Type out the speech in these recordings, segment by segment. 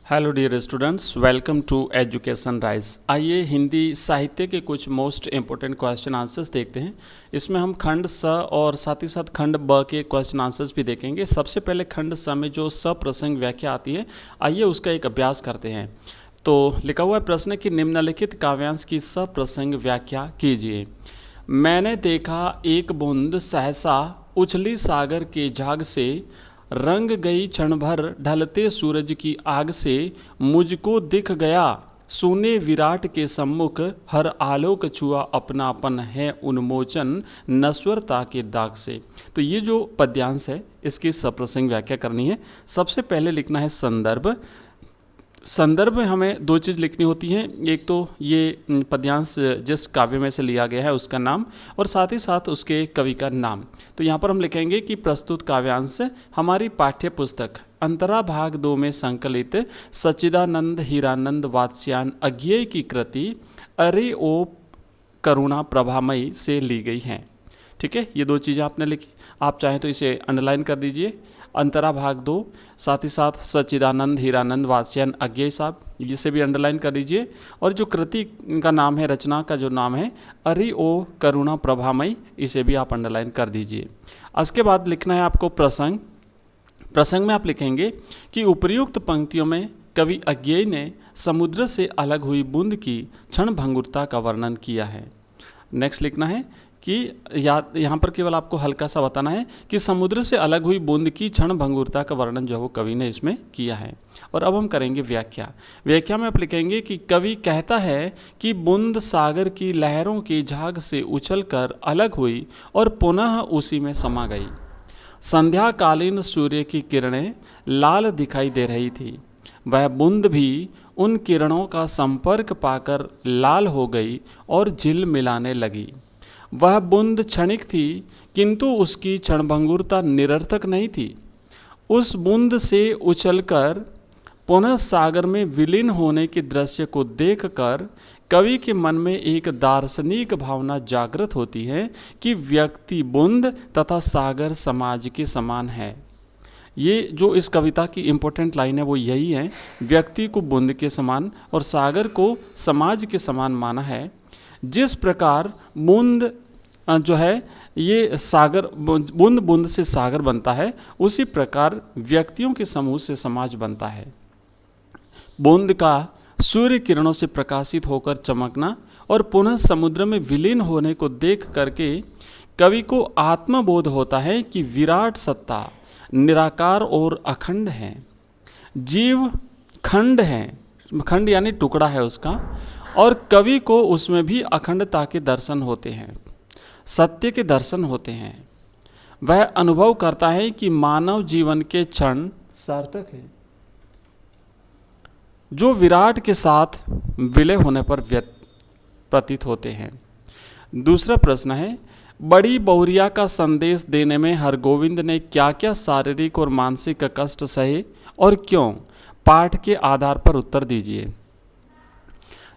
Hello dear students, welcome to education rise. आइए हिंदी साहित्य के कुछ मोस्ट इम्पोर्टेंट क्वेश्चन आंसर्स देखते हैं। इसमें हम खंड स और साथ ही साथ खंड ब के क्वेश्चन आंसर्स भी देखेंगे। सबसे पहले खंड स में जो सप्रसंग व्याख्या आती है, आइए उसका एक अभ्यास करते हैं। तो लिखा हुआ है प्रश्न कि निम्नलिखित काव्यांश की सप्रसंग व्याख्या कीजिए। मैंने देखा एक बूंद सहसा उछली सागर के झाग से, रंग गई क्षण भर ढलते सूरज की आग से, मुझको दिख गया सोने विराट के सम्मुख, हर आलोक छुआ अपनापन है उन्मोचन नश्वरता के दाग से। तो ये जो पद्यांश है इसकी सप्रसंग व्याख्या करनी है। सबसे पहले लिखना है संदर्भ। संदर्भ में हमें दो चीज़ लिखनी होती हैं, एक तो ये पद्यांश जिस काव्य में से लिया गया है उसका नाम और साथ ही साथ उसके कवि का नाम। तो यहाँ पर हम लिखेंगे कि प्रस्तुत काव्यांश हमारी पाठ्य पुस्तक अंतरा भाग 2 में संकलित सच्चिदानंद हीरानंद वात्स्यायन अज्ञेय की कृति अरे ओ करुणा प्रभामयी से ली गई हैं। ठीक है, ये दो चीज़ें आपने लिखी। आप चाहें तो इसे अंडरलाइन कर दीजिए, अंतरा भाग 2, साथ ही साथ सच्चिदानंद हीरानंद वात्स्यायन अज्ञेय साहब, जिसे भी अंडरलाइन कर दीजिए। और जो कृति का नाम है, रचना का जो नाम है अरि ओ करुणा प्रभामयी, इसे भी आप अंडरलाइन कर दीजिए। उसके बाद लिखना है आपको प्रसंग। प्रसंग में आप लिखेंगे कि उपर्युक्त पंक्तियों में कवि अज्ञेय ने समुद्र से अलग हुई बूंद की क्षण भंगुरता का वर्णन किया है। नेक्स्ट लिखना है कि यहाँ पर केवल आपको हल्का सा बताना है कि समुद्र से अलग हुई बूंद की क्षण भंगुरता का वर्णन जो है वो कवि ने इसमें किया है। और अब हम करेंगे व्याख्या। व्याख्या में आप लिखेंगे कि कवि कहता है कि बूंद सागर की लहरों की झाग से उछलकर अलग हुई और पुनः उसी में समा गई। संध्याकालीन सूर्य की किरणें लाल दिखाई दे रही थी, वह बूंद भी उन किरणों का संपर्क पाकर लाल हो गई और झिल मिलाने लगी। वह बूंद क्षणिक थी, किंतु उसकी क्षणभंगुरता निरर्थक नहीं थी। उस बूंद से उछलकर पुनः सागर में विलीन होने के दृश्य को देखकर कवि के मन में एक दार्शनिक भावना जागृत होती है कि व्यक्ति बूंद तथा सागर समाज के समान है। ये जो इस कविता की इम्पोर्टेंट लाइन है वो यही है, व्यक्ति को बूंद के समान और सागर को समाज के समान माना है। जिस प्रकार बूंद जो है ये सागर, बूंद बूंद से सागर बनता है, उसी प्रकार व्यक्तियों के समूह से समाज बनता है। बूंद का सूर्य किरणों से प्रकाशित होकर चमकना और पुनः समुद्र में विलीन होने को देख करके कवि को आत्मबोध होता है कि विराट सत्ता निराकार और अखंड है। जीव खंड है, खंड यानी टुकड़ा है उसका, और कवि को उसमें भी अखंडता के दर्शन होते हैं, सत्य के दर्शन होते हैं। वह अनुभव करता है कि मानव जीवन के क्षण सार्थक है जो विराट के साथ विलय होने पर प्रतीत होते हैं। दूसरा प्रश्न है, बड़ी बहुरिया का संदेश देने में हरगोविंद ने क्या क्या शारीरिक और मानसिक कष्ट सहे और क्यों? पाठ के आधार पर उत्तर दीजिए।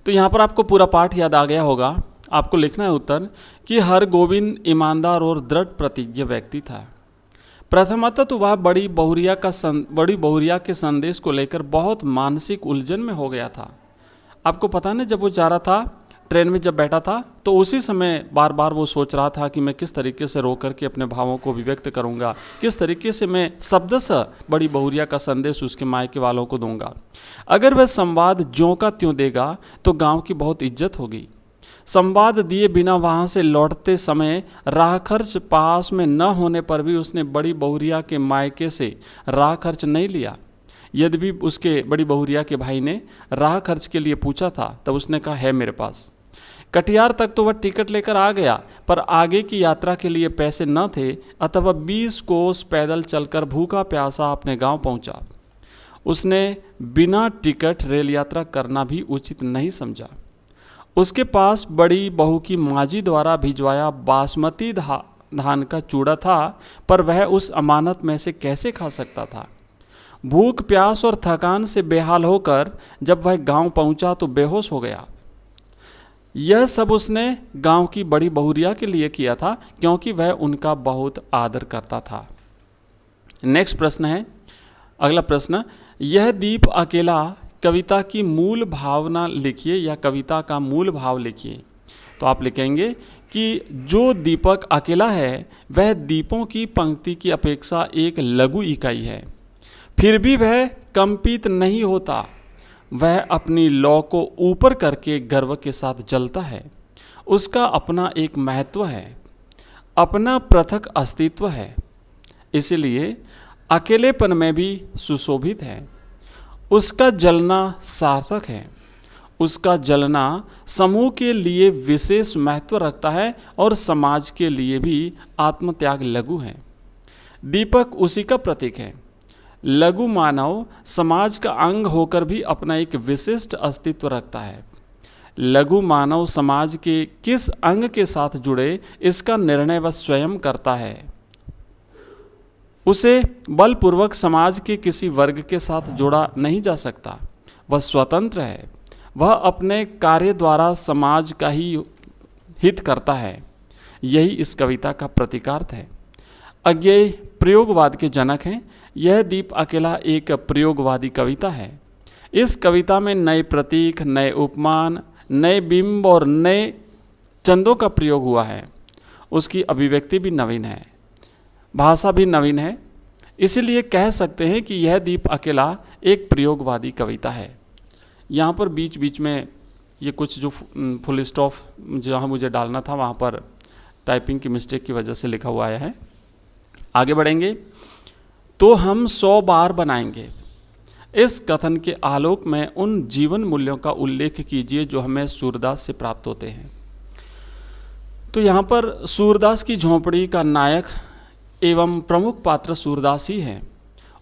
तो यहाँ पर आपको पूरा पाठ याद आ गया होगा। आपको लिखना है उत्तर कि हरगोविंद ईमानदार और दृढ़ प्रतिज्ञ व्यक्ति था। प्रथमतः तो वह बड़ी बहुरिया के संदेश को लेकर बहुत मानसिक उलझन में हो गया था। आपको पता है ना, जब वो जा रहा था ट्रेन में, जब बैठा था तो उसी समय बार बार वो सोच रहा था कि मैं किस तरीके से रो करके अपने भावों को अभिव्यक्त करूंगा, किस तरीके से मैं शब्दशः बड़ी बहुरिया का संदेश उसके मायके वालों को दूंगा। अगर वह संवाद ज्यों का त्यों देगा तो गांव की बहुत इज्जत होगी। संवाद दिए बिना वहाँ से लौटते समय राह खर्च पास में न होने पर भी उसने बड़ी बहुरिया के मायके से राह खर्च नहीं लिया। यद्यपि उसके बड़ी बहुरिया के भाई ने राह खर्च के लिए पूछा था, तब उसने कहा है मेरे पास। कटिहार तक तो वह टिकट लेकर आ गया, पर आगे की यात्रा के लिए पैसे न थे, अतः वह 20 कोस पैदल चलकर भूखा प्यासा अपने गांव पहुंचा। उसने बिना टिकट रेल यात्रा करना भी उचित नहीं समझा। उसके पास बड़ी बहू की माजी द्वारा भिजवाया बासमती धान का चूड़ा था, पर वह उस अमानत में से कैसे खा सकता था। भूख प्यास और थकान से बेहाल होकर जब वह गांव पहुंचा तो बेहोश हो गया। यह सब उसने गांव की बड़ी बहुरिया के लिए किया था, क्योंकि वह उनका बहुत आदर करता था। नेक्स्ट प्रश्न है, अगला प्रश्न, यह दीप अकेला कविता की मूल भावना लिखिए या कविता का मूल भाव लिखिए। तो आप लिखेंगे कि जो दीपक अकेला है वह दीपों की पंक्ति की अपेक्षा एक लघु इकाई है, फिर भी वह कंपित नहीं होता। वह अपनी लौ को ऊपर करके गर्व के साथ जलता है। उसका अपना एक महत्व है, अपना पृथक अस्तित्व है, इसलिए अकेलेपन में भी सुशोभित है। उसका जलना सार्थक है। उसका जलना समूह के लिए विशेष महत्व रखता है और समाज के लिए भी आत्मत्याग लघु है। दीपक उसी का प्रतीक है। लघु मानव समाज का अंग होकर भी अपना एक विशिष्ट अस्तित्व रखता है। लघु मानव समाज के किस अंग के साथ जुड़े इसका निर्णय वह स्वयं करता है। उसे बलपूर्वक समाज के किसी वर्ग के साथ जोड़ा नहीं जा सकता। वह स्वतंत्र है। वह अपने कार्य द्वारा समाज का ही हित करता है। यही इस कविता का प्रतीकार्थ है। अज्ञेय प्रयोगवाद के जनक हैं। यह दीप अकेला एक प्रयोगवादी कविता है। इस कविता में नए प्रतीक, नए उपमान, नए बिंब और नए चंदों का प्रयोग हुआ है। उसकी अभिव्यक्ति भी नवीन है, भाषा भी नवीन है। इसीलिए कह सकते हैं कि यह दीप अकेला एक प्रयोगवादी कविता है। यहाँ पर बीच बीच में ये कुछ जो फुल स्टॉप जहाँ मुझे डालना था वहाँ पर टाइपिंग की मिस्टेक की वजह से लिखा हुआ आया है। आगे बढ़ेंगे। तो हम 100 बार बनाएंगे। इस कथन के आलोक में उन जीवन मूल्यों का उल्लेख कीजिए जो हमें सूरदास से प्राप्त होते हैं। तो यहाँ पर सूरदास की झोंपड़ी का नायक एवं प्रमुख पात्र सूरदास ही है।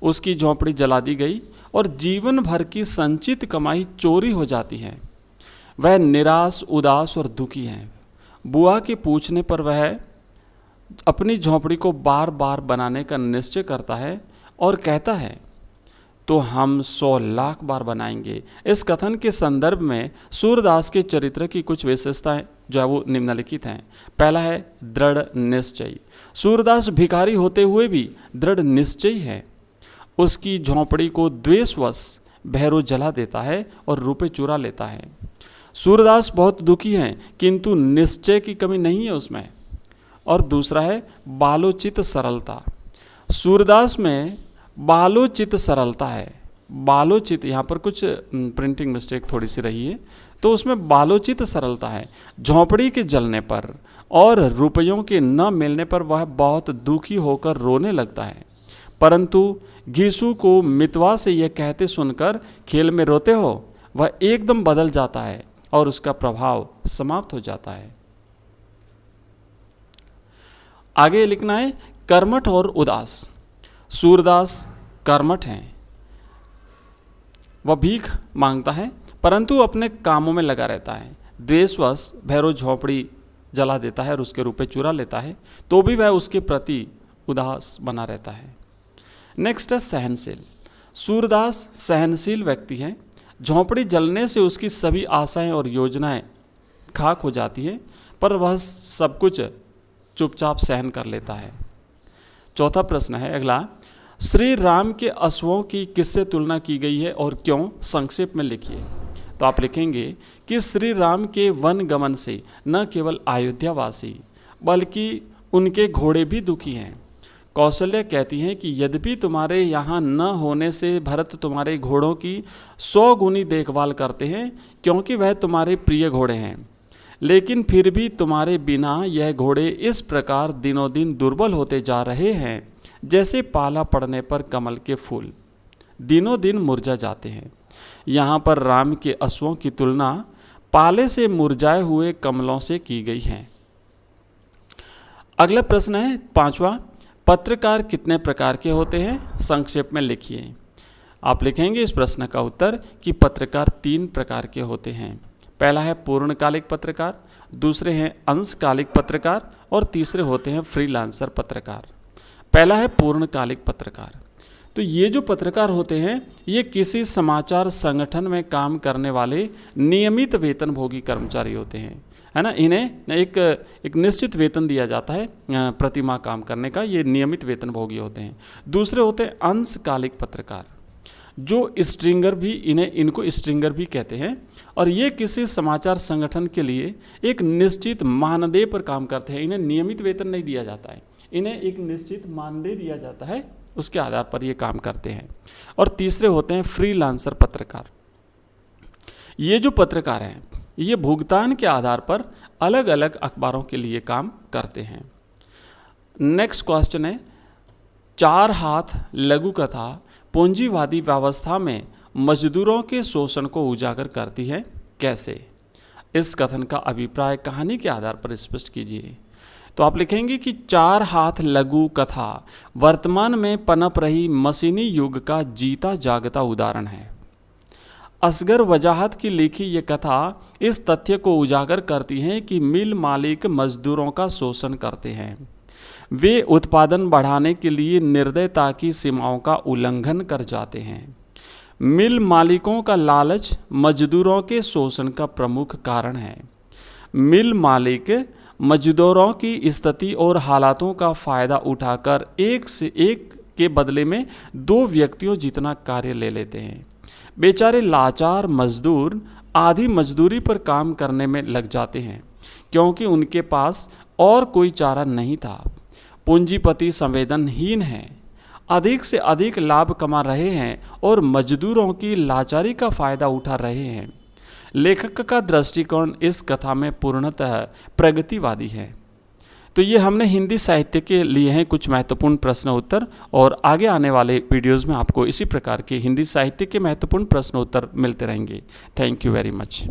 उसकी झोंपड़ी जला दी गई और जीवन भर की संचित कमाई चोरी हो जाती है। वह निराश, उदास और दुखी है। बुआ के पूछने पर वह अपनी झोंपड़ी को बार बार बनाने का निश्चय करता है और कहता है, तो हम 100 लाख बार बनाएंगे। इस कथन के संदर्भ में सूरदास के चरित्र की कुछ विशेषताएं जो है वो निम्नलिखित हैं। पहला है दृढ़ निश्चय। सूरदास भिखारी होते हुए भी दृढ़ निश्चयी है। उसकी झोंपड़ी को द्वेषवश भैरव जला देता है और रुपए चुरा लेता है। सूरदास बहुत दुखी हैं किंतु निश्चय की कमी नहीं है उसमें। और दूसरा है बालोचित सरलता। सूरदास में बालोचित सरलता है। बालोचित, यहाँ पर कुछ प्रिंटिंग मिस्टेक थोड़ी सी रही है, तो उसमें बालोचित सरलता है। झोंपड़ी के जलने पर और रुपयों के न मिलने पर वह बहुत दुखी होकर रोने लगता है, परंतु घीसू को मितवा से यह कहते सुनकर खेल में रोते हो वह एकदम बदल जाता है और उसका प्रभाव समाप्त हो जाता है। आगे लिखना है कर्मठ और उदास। सूरदास कर्मठ हैं। वह भीख मांगता है परंतु अपने कामों में लगा रहता है। द्वेषवश भैरव झोंपड़ी जला देता है और उसके रुपए चुरा लेता है, तो भी वह उसके प्रति उदास बना रहता है। नेक्स्ट है सहनशील। सूरदास सहनशील व्यक्ति हैं। झोंपड़ी जलने से उसकी सभी आशाएं और योजनाएं खाक हो जाती हैं, पर वह सब कुछ चुपचाप सहन कर लेता है। चौथा प्रश्न है अगला, श्री राम के अश्वों की किससे तुलना की गई है और क्यों? संक्षेप में लिखिए। तो आप लिखेंगे कि श्री राम के वन गमन से न केवल अयोध्यावासी बल्कि उनके घोड़े भी दुखी हैं। कौशल्या कहती हैं कि यद्यपि तुम्हारे यहाँ न होने से भरत तुम्हारे घोड़ों की 100 गुनी देखभाल करते हैं क्योंकि वह तुम्हारे प्रिय घोड़े हैं, लेकिन फिर भी तुम्हारे बिना यह घोड़े इस प्रकार दिनों दिन दुर्बल होते जा रहे हैं जैसे पाला पड़ने पर कमल के फूल दिनों दिन मुरझा जाते हैं। यहाँ पर राम के अश्वों की तुलना पाले से मुरझाए हुए कमलों से की गई है। अगला प्रश्न है पांचवा, पत्रकार कितने प्रकार के होते हैं? संक्षेप में लिखिए। आप लिखेंगे इस प्रश्न का उत्तर कि पत्रकार 3 प्रकार के होते हैं। पहला है पूर्णकालिक पत्रकार, दूसरे हैं अंशकालिक पत्रकार और तीसरे होते हैं फ्रीलांसर पत्रकार। पहला है पूर्णकालिक पत्रकार। तो ये जो पत्रकार होते हैं ये किसी समाचार संगठन में काम करने वाले नियमित वेतनभोगी कर्मचारी होते हैं, है ना। इन्हें एक निश्चित वेतन दिया जाता है प्रतिमाह काम करने का। ये नियमित वेतनभोगी होते हैं। दूसरे होते हैं अंशकालिक पत्रकार। जो स्ट्रिंगर भी इनको स्ट्रिंगर भी कहते हैं, और ये किसी समाचार संगठन के लिए एक निश्चित मानदेय पर काम करते हैं। इन्हें नियमित वेतन नहीं दिया जाता है, इन्हें एक निश्चित मानदेय दिया जाता है, उसके आधार पर ये काम करते हैं। और तीसरे होते हैं फ्रीलांसर पत्रकार। ये जो पत्रकार हैं ये भुगतान के आधार पर अलग अलग अखबारों के लिए काम करते हैं। नेक्स्ट क्वेश्चन है, चार हाथ लघु कथा पूंजीवादी व्यवस्था में मजदूरों के शोषण को उजागर करती है, कैसे? इस कथन का अभिप्राय कहानी के आधार पर स्पष्ट कीजिए। तो आप लिखेंगे कि चार हाथ लघु कथा वर्तमान में पनप रही मशीनी युग का जीता जागता उदाहरण है। असगर वजाहत की लिखी ये कथा इस तथ्य को उजागर करती है कि मिल मालिक मजदूरों का शोषण करते हैं। वे उत्पादन बढ़ाने के लिए निर्दयता की सीमाओं का उल्लंघन कर जाते हैं। मिल मालिकों का लालच मजदूरों के शोषण का प्रमुख कारण है। मिल मालिक मजदूरों की स्थिति और हालातों का फ़ायदा उठाकर एक से एक के बदले में दो व्यक्तियों जितना कार्य ले लेते हैं। बेचारे लाचार मजदूर आधी मजदूरी पर काम करने में लग जाते हैं क्योंकि उनके पास और कोई चारा नहीं था। पूंजीपति संवेदनहीन हैं, अधिक से अधिक लाभ कमा रहे हैं और मजदूरों की लाचारी का फ़ायदा उठा रहे हैं। लेखक का दृष्टिकोण इस कथा में पूर्णतः प्रगतिवादी है। तो ये हमने हिंदी साहित्य के लिए हैं कुछ महत्वपूर्ण प्रश्न उत्तर, और आगे आने वाले वीडियोज़ में आपको इसी प्रकार के हिंदी साहित्य के महत्वपूर्ण प्रश्न उत्तर मिलते रहेंगे। Thank you very much.